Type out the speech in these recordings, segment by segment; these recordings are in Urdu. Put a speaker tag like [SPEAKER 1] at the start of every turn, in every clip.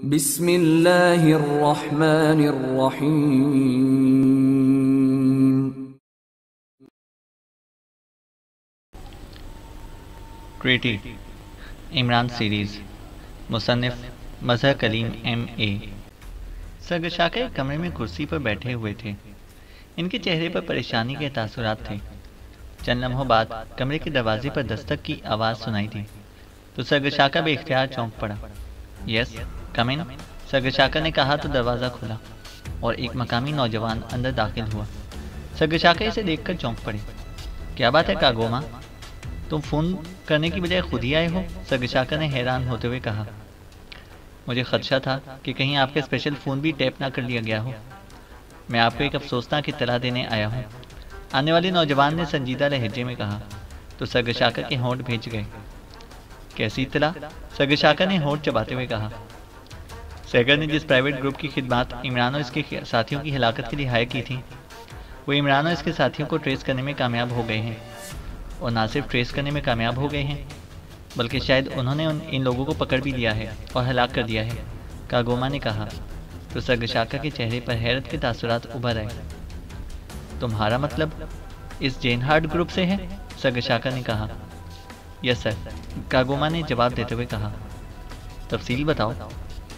[SPEAKER 1] بسم اللہ الرحمن الرحیم۔
[SPEAKER 2] کریٹی عمران سیریز، مصنف مظہر کلیم M.A۔ سرگشاکر ایک کمرے میں کرسی پر بیٹھے ہوئے تھے۔ ان کے چہرے پر پریشانی کے تاثرات تھے۔ چند لمحوں بعد کمرے کے دروازے پر دستک کی آواز سنائی دی تو سرگشاکر بے اختیار چونک پڑا۔ یس کم ان، سرگشاکر نے کہا تو دروازہ کھلا اور ایک مقامی نوجوان اندر داخل ہوا۔ سرگشاکر اسے دیکھ کر چونک پڑے۔ کیا بات ہے کاگوما، تم فون کرنے کی بجائے خود ہی آئے ہو؟ سرگشاکر نے حیران ہوتے ہوئے کہا۔ مجھے خدشہ تھا کہ کہیں آپ کا اسپیشل فون بھی ٹیپ نہ کر لیا گیا ہو۔ میں آپ کو ایک افسوسناک اطلاع دینے آیا ہوں، آنے والے نوجوان نے سنجیدہ لہجے میں کہا تو سرگشاکر کے ہونٹ بھیج گئے۔ کیسی اطلاع؟ سرگشاکر نے ہونٹ چباتے ہوئے کہا۔ سیگر نے جس پرائیویٹ گروپ کی خدمات عمران اور اس کے ساتھیوں کی ہلاکت کے لیے ہائر کی تھی، وہ عمران اور اس کے ساتھیوں کو ٹریس کرنے میں کامیاب ہو گئے ہیں، اور نہ صرف ٹریس کرنے میں کامیاب ہو گئے ہیں بلکہ شاید انہوں نے ان لوگوں کو پکڑ بھی لیا ہے اور ہلاک کر دیا ہے، کاگوما نے کہا تو سرگشاکر کے چہرے پر حیرت کے تاثرات ابھر آئے۔ تمہارا مطلب اس جین ہارٹ گروپ سے ہے؟ سرگشاکر نے کہا۔ یس سر، کاگوما نے جواب دیتے ہوئے کہا۔ تفصیل بتاؤ۔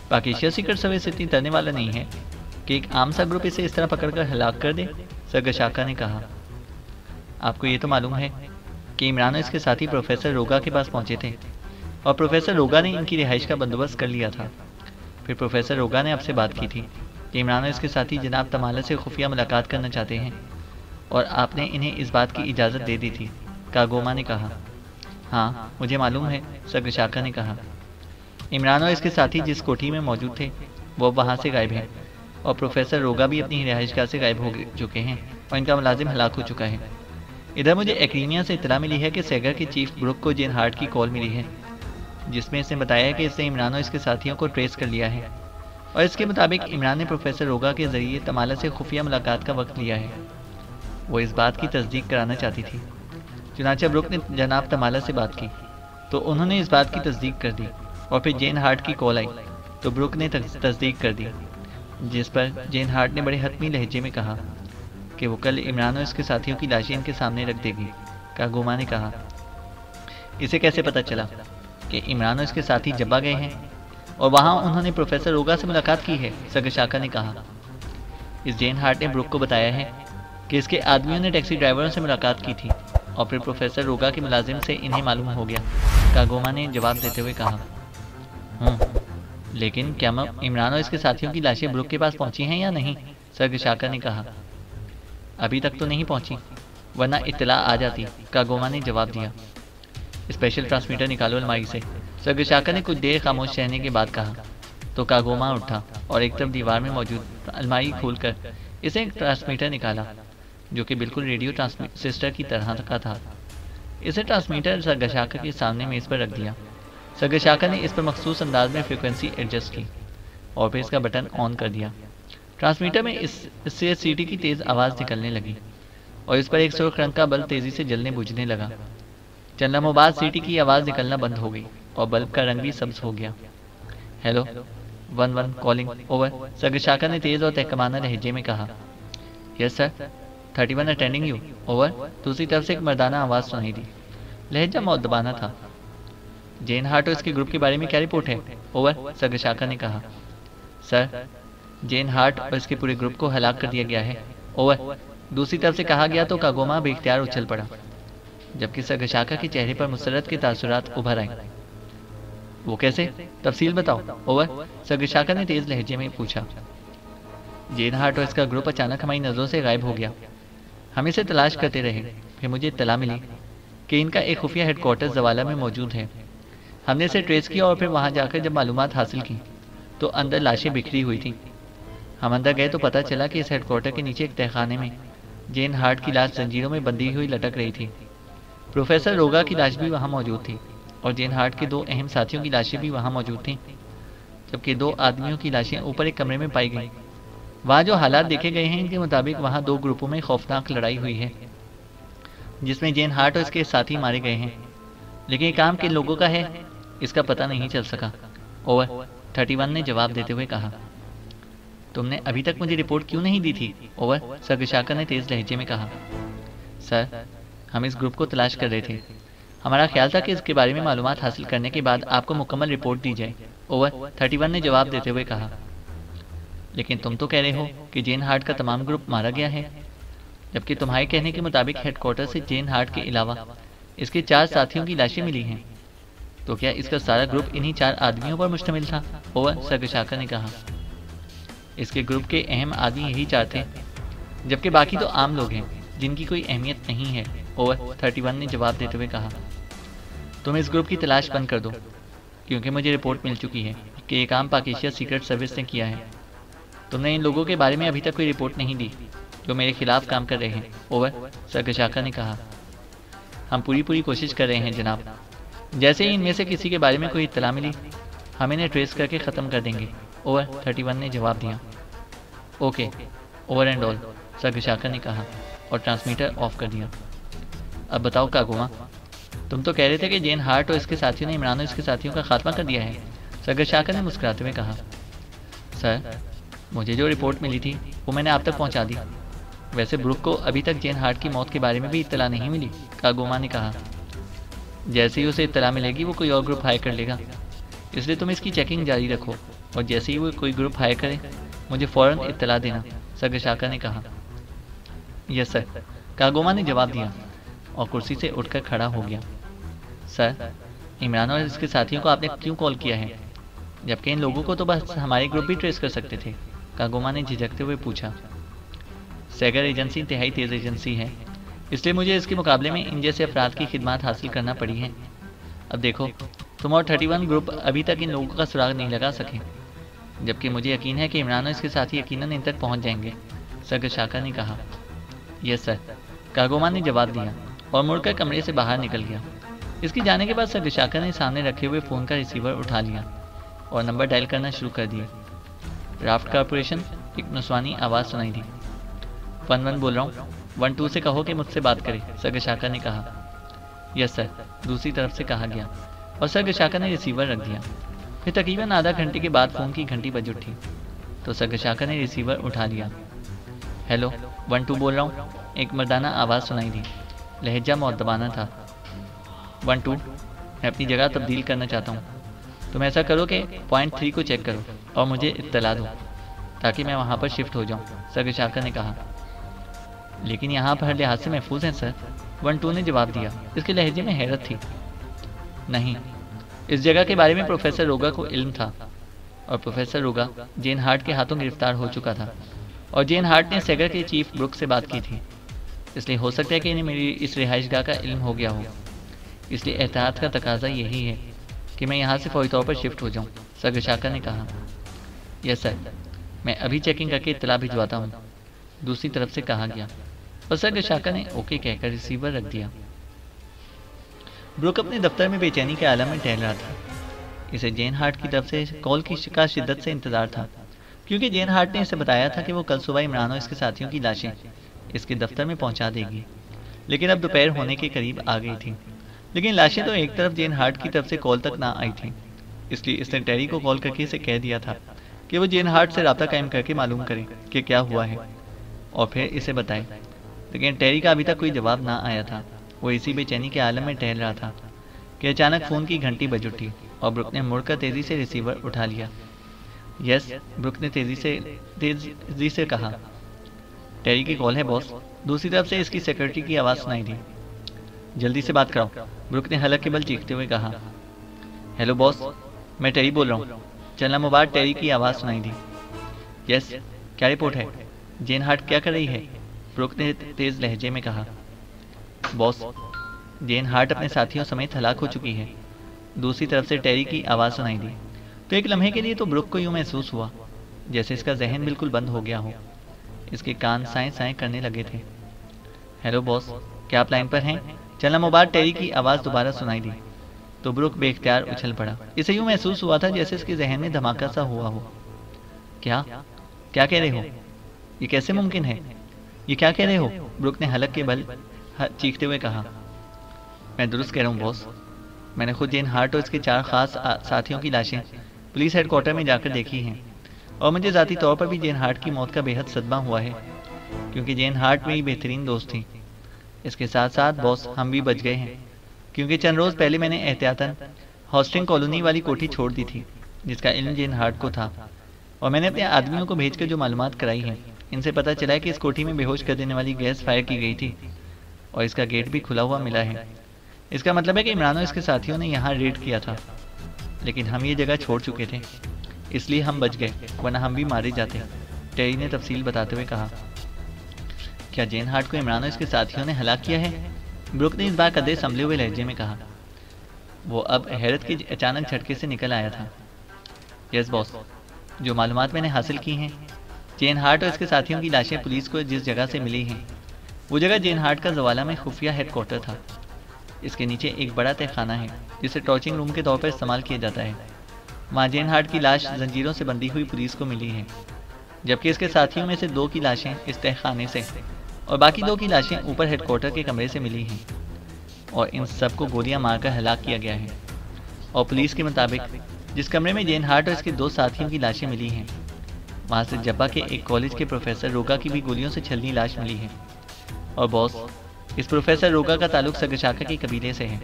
[SPEAKER 2] باقی ایشیا سیکرٹ سروس اتنی ڈرنے والا نہیں ہے کہ ایک عام سا گروپ اسے اس طرح پکڑ کر ہلاک کر دے، سرگشاکر نے کہا۔ آپ کو یہ تو معلوم ہے کہ عمران اور اس کے ساتھی پروفیسر روگا کے پاس پہنچے تھے اور پروفیسر روگا نے ان کی رہائش کا بندوبست کر لیا تھا۔ پھر پروفیسر روگا نے آپ سے بات کی تھی کہ عمران اور اس کے ساتھی جناب تمالا سے خفیہ ملاقات کرنا چاہتے ہیں، اور آپ نے انہیں اس بات کی اجازت دے دی تھی، کاگوما نے کہا۔ ہاں مجھے معلوم ہے، سرگشاکر نے کہا۔ عمران اور اس کے ساتھی جس کوٹھی میں موجود تھے وہ وہاں سے غائب ہیں، اور پروفیسر روگا بھی اپنی رہائش گاہ سے غائب ہو چکے ہیں اور ان کا ملازم ہلاک ہو چکا ہے۔ ادھر مجھے ایکریمیا سے اطلاع ملی ہے کہ سیگر کے چیف بروک کو جین ہارٹ کی کال ملی ہے، جس میں اس نے بتایا ہے کہ اس نے عمران اور اس کے ساتھیوں کو ٹریس کر لیا ہے، اور اس کے مطابق عمران نے پروفیسر روگا کے ذریعے تمالا سے خفیہ ملاقات کا وقت لیا ہے۔ وہ اس بات کی تصدیق کرانا چاہتی تھی۔ چنانچہ بروک نے جناب تمالا سے بات کی تو انہوں نے اس بات کی تصدیق کر دی، اور پھر جین ہارٹ کی کال آئی تو بروک نے تصدیق کر دی، جس پر جین ہارٹ نے بڑے حتمی لہجے میں کہا کہ وہ کل عمران اور اس کے ساتھیوں کی لاشیں ان کے سامنے رکھ دے گی، کاگوما نے کہا۔ اسے کیسے پتہ چلا کہ عمران اور اس کے ساتھی جبا گئے ہیں اور وہاں انہوں نے پروفیسر روگا سے ملاقات کی ہے؟ سرگشاکر نے کہا۔ اس جین ہارٹ نے بروک کو بتایا ہے کہ اس کے آدمیوں نے ٹیکسی ڈرائیوروں سے ملاقات کی تھی، اور پھر پروفیسر روگا کے ملازم سے انہیں معلوم ہو گیا، کاگوما نے جواب دیتے ہوئے کہا۔ لیکن کیا عمران اور اس کے ساتھیوں کی لاشیں بروک کے پاس پہنچی ہیں یا نہیں؟ سرگشاکر نے کہا۔ ابھی تک تو نہیں پہنچی، ورنہ اطلاع آ جاتی، کاگوما نے جواب دیا۔ اسپیشل ٹرانسمیٹر نکالو الماری سے، سرگشاکر نے کچھ دیر خاموش رہنے کے بعد کہا تو کاگوما اٹھا اور ایک طرف دیوار میں موجود الماری کھول کر اسے ایک ٹرانسمیٹر نکالا جو کہ بالکل ریڈیو ٹرانسسٹر کی طرح کا تھا۔ اسے ٹرانسمیٹر سرگشاکر کے سامنے میز پر رکھ دیا۔ سرگشاکر نے اس پر مخصوص انداز میں فریکوینسی ایڈجسٹ کی اور پھر اس کا بٹن آن کر دیا۔ ٹرانسمیٹر میں اس سے سیٹی کی تیز آواز نکلنے لگی اور اس پر ایک سرخ رنگ کا بلب تیزی سے جلنے بجھنے لگا۔ چند لمحوں بعد سیٹی کی آواز نکلنا بند ہو گئی اور بلب کا رنگ بھی سبز ہو گیا۔ ہیلو 11 کالنگ اوور، سرگشاکر نے تیز اور تحکمانہ لہجے میں کہا۔ یس سر 31 اٹینڈنگ یو اوور، دوسری طرف سے ایک مردانہ آواز سنائی دی، لہجہ مؤدبانہ تھا۔ جین ہارٹ اور اس کے گروپ کے بارے میں کیا رپورٹ ہے؟ اوور، سرگشاکر نے کہا۔ سر جین ہارٹ اور اس کے پورے گروپ کو ہلاک کر دیا گیا ہے، اوور، دوسری طرف سے کہا گیا تو کاگوما بے اختیار اچھل پڑا، جبکہ سرگشاکر کے چہرے پر مسرت کے تاثرات ابھر آئے۔ وہ کیسے؟ تفصیل بتاؤ، اوور، سرگشاکر نے تیز لہجے میں پوچھا۔ جین ہارٹ اور اس کا گروپ اچانک ہماری نظروں سے غائب ہو گیا۔ ہم اسے تلاش کرتے رہے، پھر مجھے اطلاع ملی کہ ان کا ایک خفیہ ہیڈ کوارٹر زوالہ میں موجود ہے۔ ہم نے اسے ٹریس کیا اور پھر وہاں جا کر جب معلومات حاصل کی تو اندر لاشیں بکھری ہوئی تھیں۔ ہم اندر گئے تو پتہ چلا کہ اس ہیڈ کوارٹر کے نیچے ایک تہخانے میں جین ہارٹ کی لاش زنجیروں میں بندھی ہوئی لٹک رہی تھی۔ پروفیسر روگا کی لاش بھی وہاں موجود تھی اور جین ہارٹ کے 2 اہم ساتھیوں کی لاشیں بھی وہاں موجود تھیں، جبکہ 2 آدمیوں کی لاشیں اوپر ایک کمرے میں پائی گئیں۔ وہاں جو حالات دیکھے گئے ہیں ان کے مطابق وہاں 2 گروپوں میں خوفناک لڑائی ہوئی ہے، جس میں جین ہارٹ اور اس کے ساتھی مارے گئے ہیں، لیکن یہ کام کن لوگوں کا ہے اس کا پتہ نہیں چل سکا، اوور، 31 نے جواب دیتے ہوئے کہا۔ تم نے ابھی تک مجھے رپورٹ کیوں نہیں دی تھی؟ اوور، سرگشاکر نے تیز لہجے میں کہا۔ سر، ہم اس گروپ کو تلاش کر رہے تھے۔ ہمارا خیال تھا کہ اس کے بارے میں معلومات حاصل کرنے کے بعد آپ کو مکمل رپورٹ دی جائے۔ اوور، 31 نے جواب دیتے ہوئے کہا۔ لیکن تم تو کہہ رہے ہو کہ جین ہارٹ کا تمام گروپ مارا گیا ہے، جبکہ تمہارے کہنے کے مطابق ہیڈ کوارٹر سے جین ہارٹ کے علاوہ اس کے 4 ساتھیوں کی لاشیں ملی ہیں۔ تو کیا اس کا سارا گروپ انہی 4 آدمیوں پر مشتمل تھا؟ اوور، سرگشاکر نے کہا۔ اس کے گروپ کے اہم آدمی یہی 4 تھے، جبکہ باقی تو عام لوگ ہیں جن کی کوئی اہمیت نہیں ہے۔ اوور، 31 نے جواب دیتے ہوئے کہا۔ تم اس گروپ کی تلاش بند کر دو، کیونکہ مجھے رپورٹ مل چکی ہے کہ یہ کام پاک ایشیا سیکرٹ سروس نے کیا ہے۔ تم نے ان لوگوں کے بارے میں ابھی تک کوئی رپورٹ نہیں دی جو میرے خلاف کام کر رہے ہیں۔ اوور، سرگشاکر نے کہا۔ ہم پوری کوشش کر رہے ہیں جناب۔ جیسے ہی ان میں سے کسی کے بارے میں کوئی اطلاع ملی، ہم انہیں ٹریس کر کے ختم کر دیں گے۔ اوور، 31 نے جواب دیا۔ اوکے، اوور اینڈ آل، سرگشاکر نے کہا اور ٹرانسمیٹر آف کر دیا۔ اب بتاؤ کاگوما، تم تو کہہ رہے تھے کہ جین ہارٹ اور اس کے ساتھیوں نے عمران اور اس کے ساتھیوں کا خاتمہ کر دیا ہے، سرگشاکر نے مسکراتے ہوئے کہا۔ سر، مجھے جو رپورٹ ملی تھی وہ میں نے آپ تک پہنچا دی۔ ویسے بروک کو ابھی تک جین ہارٹ کی موت کے بارے میں بھی اطلاع نہیں ملی، کاگوما نے کہا۔ جیسے ہی اسے اطلاع ملے گی وہ کوئی اور گروپ ہائر کر لے گا، اس لیے تم اس کی چیکنگ جاری رکھو، اور جیسے ہی وہ کوئی گروپ ہائر کرے مجھے فوراً اطلاع دینا، سرگشاکر نے کہا۔ یس سر، کاگوما نے جواب دیا اور کرسی سے اٹھ کر کھڑا ہو گیا۔ سر، عمران اور اس کے ساتھیوں کو آپ نے کیوں کال کیا ہے، جبکہ ان لوگوں کو تو بس ہمارے گروپ بھی ٹریس کر سکتے تھے؟ کاگوما نے جھجکتے ہوئے پوچھا۔ سیگر ایجنسی انتہائی تیز ایجنسی ہے، اس لیے مجھے اس کے مقابلے میں ان جیسے افراد کی خدمات حاصل کرنا پڑی ہیں۔ اب دیکھو، تم اور 31 گروپ ابھی تک ان لوگوں کا سراغ نہیں لگا سکے، جبکہ مجھے یقین ہے کہ عمران اور اس کے ساتھی یقیناً ان تک پہنچ جائیں گے، سرگشاکر نے کہا۔ یس سر، کاگوما نے جواب دیا اور مڑ کر کمرے سے باہر نکل گیا۔ اس کے جانے کے بعد سرگشاکر نے سامنے رکھے ہوئے فون کا ریسیور اٹھا لیا اور نمبر ڈائل کرنا شروع کر دیا۔ رافٹ کارپوریشن، ایک نسوانی آواز سنائی دی۔ 11 بول رہا ہوں، 12 سے کہو کہ مجھ سے بات کرے، سرگشاکر نے کہا۔ یس سر، دوسری طرف سے کہا گیا اور سرگشاکر نے ریسیور رکھ دیا۔ پھر تقریباً آدھا گھنٹے کے بعد فون کی گھنٹی بج اٹھی تو سرگشاکر نے ریسیور اٹھا لیا۔ ہیلو، 12 بول رہا ہوں، ایک مردانہ آواز سنائی دی، لہجہ مؤدبانہ تھا۔ 12، میں اپنی جگہ تبدیل کرنا چاہتا ہوں، تم ایسا کرو کہ پوائنٹ 3 کو چیک کرو اور مجھے اطلاع دو تاکہ میں وہاں پر شفٹ ہو جاؤں، سرگشاکر نے کہا۔ لیکن یہاں پر ہر لحاظ سے محفوظ ہیں سر، 12 نے جواب دیا۔ اس کے لہجے میں حیرت تھی۔ نہیں، اس جگہ کے بارے میں پروفیسر روگا کو علم تھا، اور پروفیسر روگا جین ہارٹ کے ہاتھوں گرفتار ہو چکا تھا، اور جین ہارٹ نے سیگر کے چیف بروک سے بات کی تھی، اس لیے ہو سکتا ہے کہ انہیں میری اس رہائش گاہ کا علم ہو گیا ہو۔ اس لیے احتیاط کا تقاضا یہی ہے کہ میں یہاں سے فوری طور پر شفٹ ہو جاؤں، سرگشاکر نے کہا۔ یس سر، میں ابھی چیکنگ کر کے اطلاع بھجواتا ہوں، دوسری طرف سے کہا گیا، اور سرگشاکر نے اوکے کہہ کر ریسیور رکھ دیا۔ بروک اپنے دفتر میں بے چینی کے عالم میں ٹہل رہا تھا۔ اسے جین ہارٹ کی طرف سے کال کا شدت سے انتظار تھا، کیونکہ جین ہارٹ نے اسے بتایا تھا کہ وہ کل صبح عمران اور اس کے ساتھیوں کی لاشیں اس کے دفتر میں پہنچا دے گی، لیکن اب دوپہر ہونے کے قریب آ گئی تھیں۔ لیکن لاشیں تو ایک طرف جین ہارٹ کی طرف سے کال تک نہ آئی تھیں، اس لیے اس نے ٹیری کو کال کر کے اسے کہہ دیا تھا کہ وہ جین ہارٹ سے رابطہ قائم کر کے معلوم کرے کہ کیا ہوا ہے اور پھر اسے بتائے۔ لیکن ٹیری کا ابھی تک کوئی جواب نہ آیا تھا۔ وہ اسی بے چینی کے عالم میں ٹہل رہا تھا کہ اچانک فون کی گھنٹی بج اٹھی اور بروک نے مڑ کر تیزی سے ریسیور اٹھا لیا۔ یس، بروک نے تیزی سے کہا۔ ٹیری کی کال ہے باس، دوسری طرف سے اس کی سیکرٹری کی آواز سنائی دی۔ جلدی سے بات کراؤ، بروک نے حلق کے بل چیختے ہوئے کہا۔ ہیلو باس، میں ٹیری بول رہا ہوں، چلنا مبارک، ٹیری کی آواز سنائی دی۔ یس، کیا رپورٹ ہے؟ جین ہارٹ کیا کر رہی ہے؟ بروک نے تیز لہجے میں کہا۔ باس، جین ہارٹ اپنے ساتھیوں سمیت ہلاک ہو چکی ہے، دوسری طرف سے ٹیری کی آواز سنائی دی۔ تو ایک لمحے کے لیے تو بروک کو یوں محسوس ہوا جیسے اس کا ذہن بالکل بند ہو گیا ہو، اس کے کان سائیں سائیں کرنے لگے تھے۔ ہیلو باس، کیا آپ لائن پر ہیں؟ چلنا مبارک، ٹیری کی آواز دوبارہ سنائی دی تو بروک بے اختیار اچھل پڑا۔ اسے یوں محسوس ہوا تھا جیسے اس کے ذہن میں دھماکہ سا ہوا ہو۔ کیا کہہ رہے ہو؟ یہ کیسے ممکن ہے؟ یہ کیا کہہ رہے ہو؟ بروک نے حلق کے بل چیختے ہوئے کہا۔ میں درست کہہ رہا ہوں باس، میں نے خود جین ہارٹ اور اس کے 4 خاص ساتھیوں کی لاشیں پولیس ہیڈ کوارٹر میں جا کر دیکھی ہیں، اور مجھے ذاتی طور پر بھی جین ہارٹ کی موت کا بے حد صدمہ ہوا ہے، کیونکہ جین ہارٹ میری بہترین دوست تھی۔ اس کے ساتھ ساتھ باس ہم بھی بچ گئے ہیں، کیونکہ چند روز پہلے میں نے احتیاطاً ہاسٹنگ کالونی والی کوٹھی چھوڑ دی تھی جس کا علم جین ہارٹ کو تھا، اور میں نے اپنے آدمیوں کو بھیج کر جو معلومات کرائی ہیں ان سے پتہ چلا ہے کہ اس کوٹھی میں بے ہوش کر دینے والی گیس فائر کی گئی تھی، اور اس کا گیٹ بھی کھلا ہوا ملا ہے۔ اس کا مطلب ہے کہ عمران اور اس کے ساتھیوں نے یہاں ریڈ کیا تھا، لیکن ہم یہ جگہ چھوڑ چکے تھے، اس لیے ہم بچ گئے، ورنہ ہم بھی مارے جاتے، ٹیری نے تفصیل بتاتے ہوئے کہا۔ کیا جین ہارٹ کو عمران اور اس کے ساتھیوں نے ہلاک کیا ہے؟ بروک نے اس بار قدرے سنبھلے ہوئے لہجے میں کہا۔ وہ اب حیرت کے اچانک جھٹکے سے نکل آیا تھا۔ یس باس، جو معلومات میں نے حاصل کی ہیں، جین ہارٹ اور اس کے ساتھیوں کی لاشیں پولیس کو جس جگہ سے ملی ہیں وہ جگہ جین ہارٹ کا زوالہ میں خفیہ ہیڈ کوارٹر تھا۔ اس کے نیچے ایک بڑا تہہ خانہ ہے جسے ٹارچنگ روم کے طور پر استعمال کیا جاتا ہے۔ وہاں جین ہارٹ کی لاش زنجیروں سے بندھی ہوئی پولیس کو ملی ہے، جبکہ اس کے ساتھیوں میں سے 2 کی لاشیں اس تہہ خانے سے اور باقی 2 کی لاشیں اوپر ہیڈ کوارٹر کے کمرے سے ملی ہیں، اور ان سب کو گولیاں مار کر ہلاک کیا گیا ہے۔ اور پولیس کے مطابق جس کمرے میں جین ہارٹ اور اس کے 2 ساتھیوں کی لاشیں ملی ہیں وہاں سے جبا کے ایک کالج کے پروفیسر روگا کی بھی گولیوں سے چھلنی لاش ملی ہے۔ اور باس، اس پروفیسر روگا کا تعلق سگشاکا کے قبیلے سے ہے،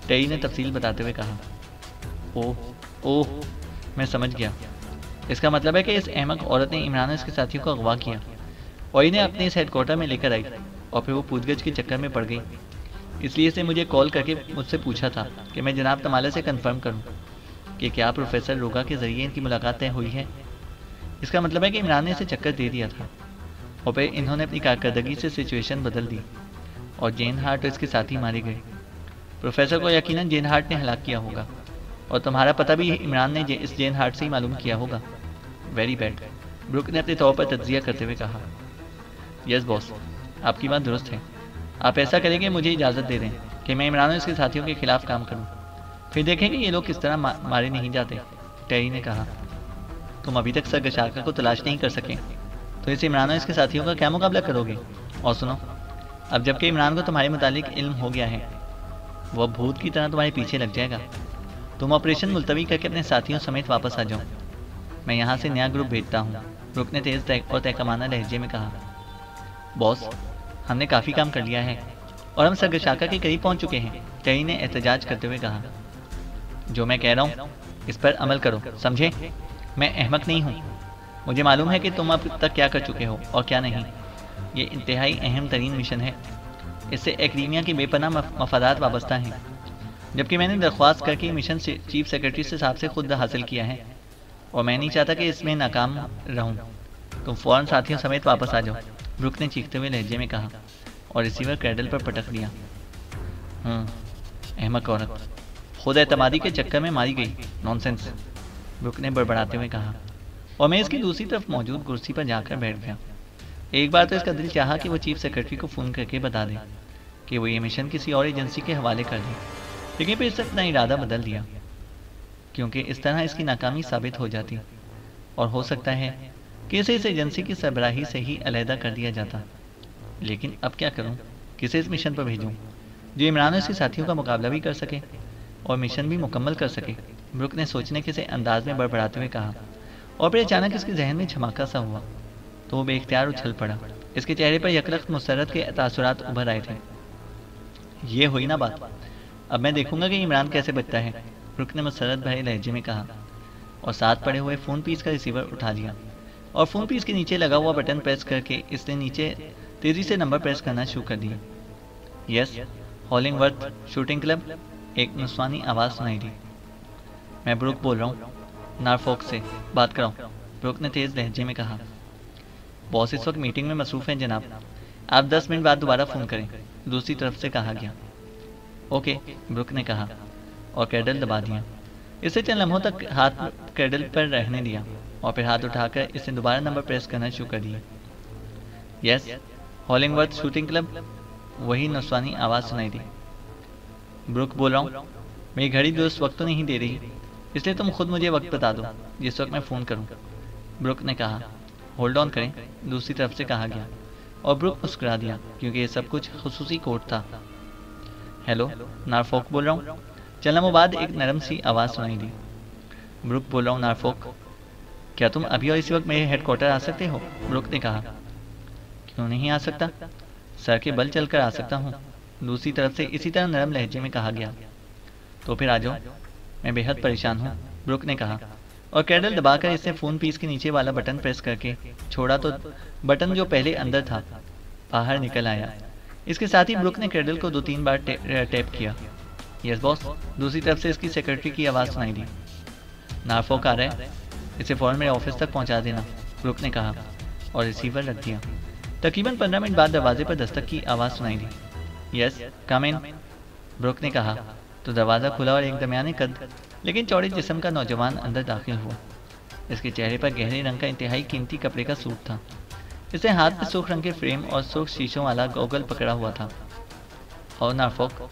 [SPEAKER 2] ٹیری نے تفصیل بتاتے ہوئے کہا۔ اوہ، میں سمجھ گیا۔ اس کا مطلب ہے کہ اس احمق عورت نے عمران اور اس کے ساتھیوں کو اغوا کیا اور انہیں اپنے اس ہیڈ کوارٹر میں لے کر آئی، اور پھر وہ پوچھ گچھ کے چکر میں پڑ گئی، اس لیے اس نے مجھے کال کر کے مجھ سے پوچھا تھا کہ میں جناب تمالہ سے کنفرم کروں کہ کیا پروفیسر روگا کے ذریعے ان کی ملاقات طے ہوئی ہے۔ اس کا مطلب ہے کہ عمران نے اسے چکر دے دیا تھا، اور پھر انہوں نے اپنی کارکردگی سے سچویشن بدل دی اور جین ہارٹ اور اس کے ساتھی مارے گئے۔ پروفیسر کو یقیناً جین ہارٹ نے ہلاک کیا ہوگا، اور تمہارا پتہ بھی عمران نے اس جین ہارٹ سے ہی معلوم کیا ہوگا۔ ویری بیڈ، بروک نے اپنے طور پر تجزیہ کرتے ہوئے کہا۔ یس باس، آپ کی بات درست ہے۔ آپ ایسا کریں کہ مجھے اجازت دے دیں کہ میں عمران اور اس کے ساتھیوں کے خلاف کام کروں، پھر دیکھیں کہ یہ لوگ کس طرح مارے نہیں جاتے، ٹیری نے کہا۔ تم ابھی تک سگشاکا کو تلاش نہیں کر سکے تو اس عمران اور اس کے ساتھیوں کا کیا مقابلہ کرو گے؟ اور سنو، اب جب کہ عمران کو تمہارے متعلق علم ہو گیا ہے وہ اب بھوت کی طرح تمہارے پیچھے لگ جائے گا۔ تم آپریشن ملتوی کر کے اپنے ساتھیوں سمیت واپس آ جاؤ، میں یہاں سے نیا گروپ بھیجتا ہوں، بروک نے تیز اور تحکمانہ لہجے میں کہا۔ باس، ہم نے کافی کام کر لیا ہے اور ہم سگشاکا کے قریب پہنچ چکے ہیں، ٹیری نے احتجاج کرتے ہوئے کہا۔ جو میں کہہ رہا ہوں اس پر عمل کرو، سمجھے؟ میں احمق نہیں ہوں، مجھے معلوم ہے کہ تم اب تک کیا کر چکے ہو اور کیا نہیں۔ یہ انتہائی اہم ترین مشن ہے، اس سے ایکڈیمیا کی بے پناہ مفادات وابستہ ہیں، جبکہ میں نے درخواست کر کے مشن سے چیف سیکرٹری سے صاحب سے خود حاصل کیا ہے، اور میں نہیں چاہتا کہ اس میں ناکام رہوں۔ تم فوراً ساتھیوں سمیت واپس آ جاؤ، بروک نے چیختے ہوئے لہجے میں کہا، اور ریسیور کریڈل پر پٹک دیا۔ احمق عورت، خود اعتمادی کے چکر میں ماری گئی، نان سینس، بروک نے بڑبڑاتے ہوئے کہا، اور میں اس کی دوسری طرف موجود کرسی پر جا کر بیٹھ گیا۔ ایک بار تو اس کا دل چاہا کہ وہ چیف سیکرٹری کو فون کر کے بتا دے کہ وہ یہ مشن کسی اور ایجنسی کے حوالے کر دے، لیکن پھر اس نے اپنا ارادہ بدل دیا، کیونکہ اس طرح اس کی ناکامی ثابت ہو جاتی، اور ہو سکتا ہے کہ اسے اس ایجنسی کی سربراہی سے ہی علیحدہ کر دیا جاتا۔ لیکن اب کیا کروں؟ کسے اس مشن پر بھیجوں جو عمران اور اس کے ساتھیوں کا مقابلہ بھی کر سکے اور مشن بھی مکمل کر سکے؟ بروک نے سوچنے کے سے انداز میں بڑبڑاتے ہوئے کہا، اور پھر اچانک اس کے ذہن میں جھماکا سا ہوا تو وہ بے اختیار اچھل پڑا۔ اس کے چہرے پر یکرخت مسرت کے تاثرات ابھر آئے تھے۔ یہ ہوئی نا بات، اب میں دیکھوں گا کہ عمران کیسے بچتا ہے، بروک نے مسرت بھرے لہجے میں کہا، اور ساتھ پڑے ہوئے فون پیس کا ریسیور اٹھا لیا، اور فون پیس کے نیچے لگا ہوا بٹن پریس کر کے اس نے نیچے تیزی سے نمبر پریس کرنا شروع کر دیا۔ یس، ہالنگ ورتھ شوٹنگ کلب، ایک نسوانی آواز سنائی دی۔ میں بروک بول رہا ہوں، نارفوک سے بات کراؤں، بروک نے تیز لہجے میں کہا۔ باس اس وقت میٹنگ میں مصروف ہیں جناب، آپ 10 منٹ بعد دوبارہ فون کریں، دوسری طرف سے کہا گیا۔ اوکے، بروک نے کہا، اور کریڈل دبا دیا۔ اسے چند لمحوں تک ہاتھ کریڈل پر رہنے دیا، اور پھر ہاتھ اٹھا کر اس نے دوبارہ نمبر پریس کرنا شروع کر دیا۔ یس، ہالنگ ورتھ شوٹنگ کلب، وہی نسوانی آواز سنائی دی۔ بروک بول رہا ہوں، میری گھڑی درست وقت تو نہیں دے رہی، اس لیے تم خود مجھے وقت بتا دو جس وقت میں فون کروں، بروک نے کہا۔ ہولڈ آن کریں، دوسری طرف سے کہا گیا، اور بروک مسکرا دیا کیونکہ یہ سب کچھ خصوصی کوڈ تھا۔ ہیلو، نارفوک بول رہا ہوں، چند لمحوں بعد ایک نرم سی آواز سنائی دی۔ بروک بول رہا ہوں نارفوک، کیا تم ابھی اور اسی وقت میرے ہیڈ کوارٹر آ سکتے ہو؟ بروک نے کہا۔ کیوں نہیں آ سکتا؟ سر کے بل چل کر آ سکتا ہوں، دوسری طرف سے اسی طرح نرم لہجے میں کہا گیا۔ تو پھر آ جاؤ، میں بے حد پریشان ہوں، بروک نے کہا، اور کیڈل دبا کر اس نے فون پیس کے نیچے والا بٹن پریس کر کے چھوڑا تو بٹن جو پہلے اندر تھا باہر نکل آیا۔ اس کے ساتھ ہی بروک نے کیڈل کو 2-3 بار ٹیپ کیا۔ یس باس، دوسری طرف سے اس کی سیکرٹری کی آواز سنائی دی۔ نارفوک آ رہا ہے، اسے فوراً میرے آفس تک پہنچا دینا، بروک نے کہا اور ریسیور رکھ دیا۔ تقریباً 15 منٹ بعد دروازے پر دستک کی آواز سنائی دی۔ یس کم ان، بروک نے کہا تو دروازہ کھلا اور ایک درمیانے قد لیکن چوڑے جسم کا نوجوان اندر داخل ہوا۔ اس کے چہرے پر گہرے رنگ کا انتہائی قیمتی کپڑے کا سوٹ تھا۔ اس نے ہاتھ میں سرخ رنگ کے فریم اور سرخ شیشوں والا گوگل پکڑا ہوا تھا۔ اور نارفوک،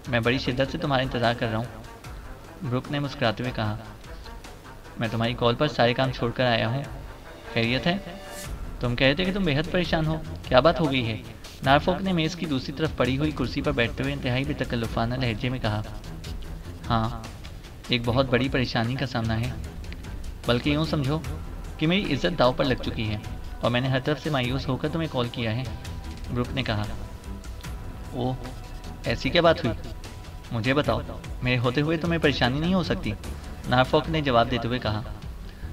[SPEAKER 2] میں بڑی شدت سے تمہارا انتظار کر رہا ہوں، بروک نے مسکراتے ہوئے کہا۔ میں تمہاری کال پر سارے کام چھوڑ کر آیا ہوں، خیریت ہے؟ تم کہہ رہے تھے کہ تم بے حد پریشان ہو، کیا بات ہو گئی ہے؟ نارفوک نے میز کی دوسری طرف پڑی ہوئی کرسی پر بیٹھتے ہوئے انتہائی بے تکلفانہ لہجے میں کہا۔ ہاں، ایک بہت بڑی پریشانی کا سامنا ہے، بلکہ یوں سمجھو کہ میری عزت داؤ پر لگ چکی ہے اور میں نے ہر طرف سے مایوس ہو کر تمہیں کال کیا ہے، بروک نے کہا۔ اوہ، ایسی کیا بات ہوئی؟ مجھے بتاؤ، میرے ہوتے ہوئے تمہیں پریشانی نہیں ہو سکتی، نارفوک نے جواب دیتے ہوئے کہا۔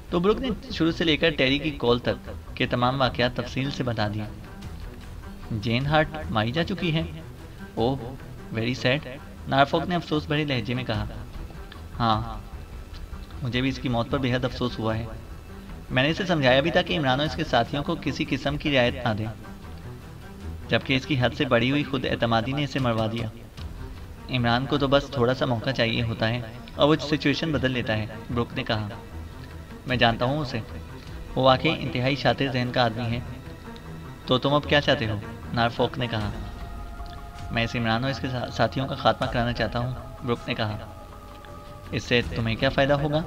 [SPEAKER 2] تو بروک نے شروع سے لے کر ٹیری کی کال تک کے تمام واقعات تفصیل سے بتا دیا۔ جین ہارٹ ماری جا چکی ہے؟ اوہ ویری سیڈ، نارفوک نے افسوس بھرے لہجے میں کہا۔ ہاں، مجھے بھی اس کی موت پر بے حد افسوس ہوا ہے۔ میں نے اسے سمجھایا بھی تھا کہ عمران اور اس کے ساتھیوں کو کسی قسم کی رعایت نہ دیں، جبکہ اس کی حد سے بڑی ہوئی خود اعتمادی نے اسے مروا دیا۔ عمران کو تو بس تھوڑا سا موقع چاہیے ہوتا ہے اور وہ سچویشن بدل لیتا ہے، بروک نے کہا۔ میں جانتا ہوں اسے، وہ واقعی انتہائی شاطر ذہن کا آدمی ہے۔ تو تم اب کیا چاہتے ہو؟ نارفوک نے کہا۔ میں اس عمران اور اس کے ساتھیوں کا خاتمہ کرانا چاہتا ہوں، بروک نے کہا۔ اس سے تمہیں کیا فائدہ ہوگا؟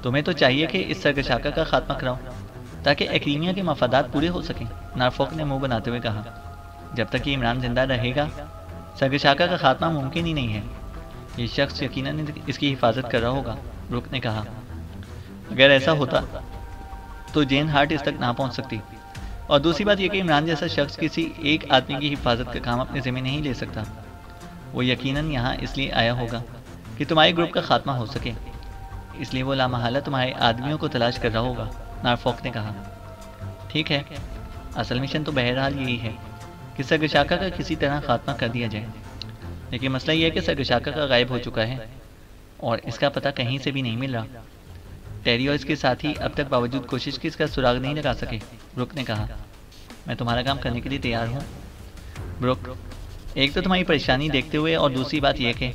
[SPEAKER 2] تمہیں تو چاہیے کہ اس سرگشاکہ کا خاتمہ کراؤ تاکہ ایکلیمیا کے مفادات پورے ہو سکیں، نارفوک نے منہ بناتے ہوئے کہا۔ جب تک کہ عمران زندہ رہے گا سرگشاکہ کا خاتمہ ممکن ہی نہیں ہے۔ یہ شخص یقیناً اس کی حفاظت کر رہا ہوگا، بروک نے کہا۔ اگر ایسا ہوتا تو جین ہارٹ اس تک نہ پہنچ سکتی، اور دوسری بات یہ کہ عمران جیسا شخص کسی ایک آدمی کی حفاظت کا کام اپنے ذمہ نہیں لے سکتا۔ وہ یقیناً یہاں اس لیے آیا ہوگا کہ تمہارے گروپ کا خاتمہ ہو سکے، اس لیے وہ لامحالہ تمہارے آدمیوں کو تلاش کر رہا ہوگا، نارفوک نے کہا۔ ٹھیک ہے، اصل مشن تو بہرحال یہی ہے کہ سرگشاکہ کا کسی طرح خاتمہ کر دیا جائے، لیکن مسئلہ یہ ہے کہ سرگشاکہ کا غائب ہو چکا ہے اور اس کا پتہ کہیں سے بھی نہیں مل رہا۔ ٹیری اور اس کے ساتھی اب تک باوجود کوشش کی اس کا سراغ نہیں لگا سکے، بروک نے کہا۔ میں تمہارا کام کرنے کے لیے تیار ہوں، بروک۔ ایک تو تمہاری پریشانی دیکھتے ہوئے اور دوسری بات یہ کہ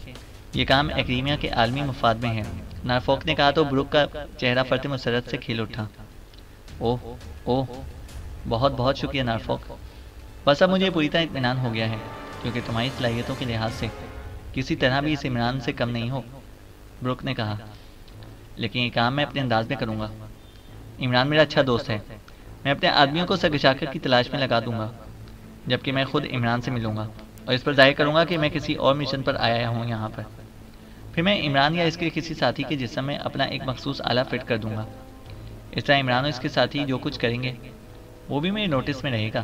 [SPEAKER 2] یہ کام ایکلیمیا کے عالمی مفاد میں ہے، نارفوک نے کہا تو بروک کا چہرہ فرط مسرت سے کھل اٹھا۔ اوہ، بہت بہت شکریہ نارفوک، بس اب مجھے پوری طرح اطمینان ہو گیا ہے، کیونکہ تمہاری صلاحیتوں کے لحاظ سے کسی طرح بھی اس عمران سے کم نہیں ہو، بروک نے کہا۔ لیکن یہ کام میں اپنے انداز میں کروں گا، عمران میرا اچھا دوست ہے، میں اپنے آدمیوں کو سرگشاکہ کی تلاش میں لگا دوں گا، جبکہ میں خود عمران سے ملوں گا اور اس پر ظاہر کروں گا کہ میں کسی اور مشن پر آیا ہوں یہاں پر۔ پھر میں عمران یا اس کے کسی ساتھی کے جسم میں اپنا ایک مخصوص آلہ فٹ کر دوں گا۔ اس طرح عمران اور اس کے ساتھی جو کچھ کریں گے وہ بھی میرے نوٹس میں رہے گا،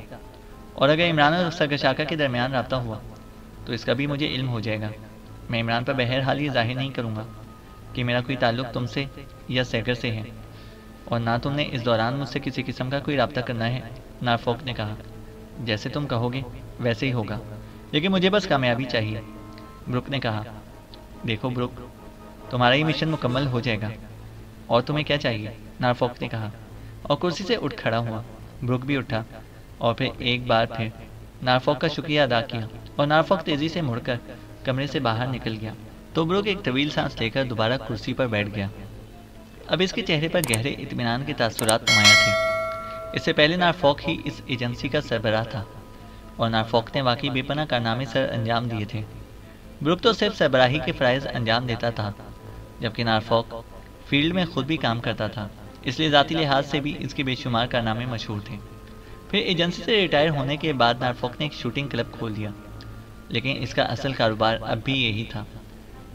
[SPEAKER 2] اور اگر عمران اور سرگشاکہ کے درمیان رابطہ ہوا تو اس کا بھی مجھے علم ہو جائے گا۔ میں عمران پر بہرحال یہ ظاہر نہیں کروں گا کہ میرا کوئی تعلق تم سے یا سیگر سے ہے، اور نہ تم نے اس دوران مجھ سے کسی قسم کا کوئی رابطہ کرنا ہے، نارفوک نے کہا۔ جیسے تم کہو گے ویسے ہی ہوگا، لیکن مجھے بس کامیابی چاہیے، بروک نے کہا۔ دیکھو بروک، تمہارا یہ مشن مکمل ہو جائے گا، اور تمہیں کیا چاہیے، نارفوک نے کہا، اور کرسی سے اٹھ کھڑا ہوا۔ بروک بھی اٹھا اور پھر ایک بار پھر نارفوک کا شکریہ ادا کیا، اور نارفوک تیزی سے مڑ کر کمرے سے باہر نکل گیا۔ تو بروک ایک طویل سانس لے کر دوبارہ کرسی پر بیٹھ گیا۔ اب اس کے چہرے پر گہرے اطمینان کے تاثرات نمایاں تھے۔ اس سے پہلے نارفوک ہی اس ایجنسی کا سربراہ تھا، اور نارفوک نے واقعی بے پناہ کارنامے سر انجام دیے تھے۔ بروک تو صرف سربراہی کے فرائض انجام دیتا تھا، جبکہ نارفوک فیلڈ میں خود بھی کام کرتا تھا، اس لیے ذاتی لحاظ سے بھی اس کے بے شمار کارنامے مشہور تھے۔ پھر ایجنسی سے ریٹائر ہونے کے بعد نارفوک نے ایک شوٹنگ کلب کھول دیا، لیکن اس کا اصل کاروبار اب بھی یہی تھا۔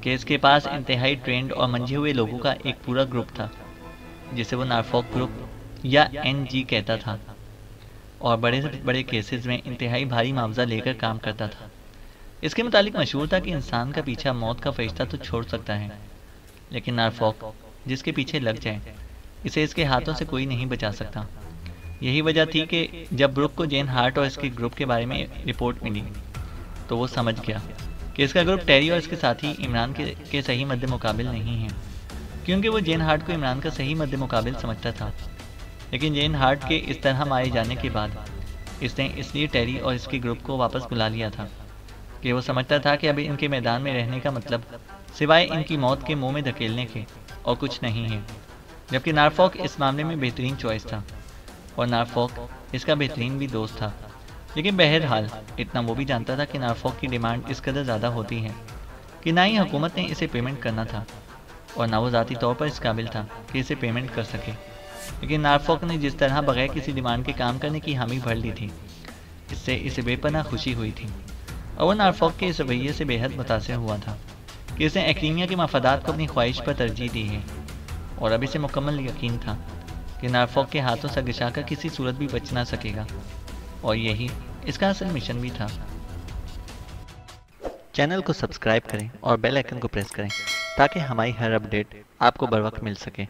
[SPEAKER 2] کہ اس کے پاس انتہائی ٹرینڈ اور منجھے ہوئے لوگوں کا ایک پورا گروپ تھا جسے وہ نارفوک گروپ یا NG کہتا تھا، اور بڑے سے بڑے کیسز میں انتہائی بھاری معاوضہ لے کر کام کرتا تھا۔ اس کے متعلق مشہور تھا کہ انسان کا پیچھا موت کا فرشتہ تو چھوڑ سکتا ہے، لیکن نارفوک جس کے پیچھے لگ جائے اسے اس کے ہاتھوں سے کوئی نہیں بچا سکتا۔ یہی وجہ تھی کہ جب بروک کو جین ہارٹ اور اس کے گروپ کے بارے میں رپورٹ ملی تو وہ سمجھ گیا کہ اس کا گروپ ٹیری اور اس کے ساتھی عمران کے صحیح مد مقابل نہیں ہیں، کیونکہ وہ جین ہارٹ کو عمران کا صحیح مد مقابل سمجھتا تھا۔ لیکن جین ہارٹ کے اس طرح مارے جانے کے بعد اس نے اس لیے ٹیری اور اس کے گروپ کو واپس بلا لیا تھا کہ وہ سمجھتا تھا کہ ابھی ان کے میدان میں رہنے کا مطلب سوائے ان کی موت کے منہ میں دھکیلنے کے اور کچھ نہیں ہے، جبکہ نارفوک اس معاملے میں بہترین چوائس تھا، اور نارفوک اس کا بہترین بھی دوست تھا۔ لیکن بہرحال اتنا وہ بھی جانتا تھا کہ نارفوک کی ڈیمانڈ اس قدر زیادہ ہوتی ہے کہ نہ ہی حکومت نے اسے پیمنٹ کرنا تھا اور نہ وہ ذاتی طور پر اس قابل تھا کہ اسے پیمنٹ کر سکے۔ لیکن نارفوک نے جس طرح بغیر کسی ڈیمانڈ کے کام کرنے کی حامی بھر لی تھی، اس سے اسے بے پناہ خوشی ہوئی تھی، اور وہ نارفوک کے اس رویے سے بے حد متاثر ہوا تھا کہ اس نے ایکڈیمیا کے مفادات کو اپنی خواہش پر ترجیح دی ہے، اور اب اسے مکمل یقین تھا کہ نارفوک کے ہاتھوں سرگشاکا کسی صورت بھی بچ نہ سکے گا، اور یہی اس کا اصل مشن بھی تھا۔ چینل کو سبسکرائب کریں اور بیل آئیکن کو پریس کریں تاکہ ہماری ہر اپڈیٹ آپ کو بر وقت مل سکے۔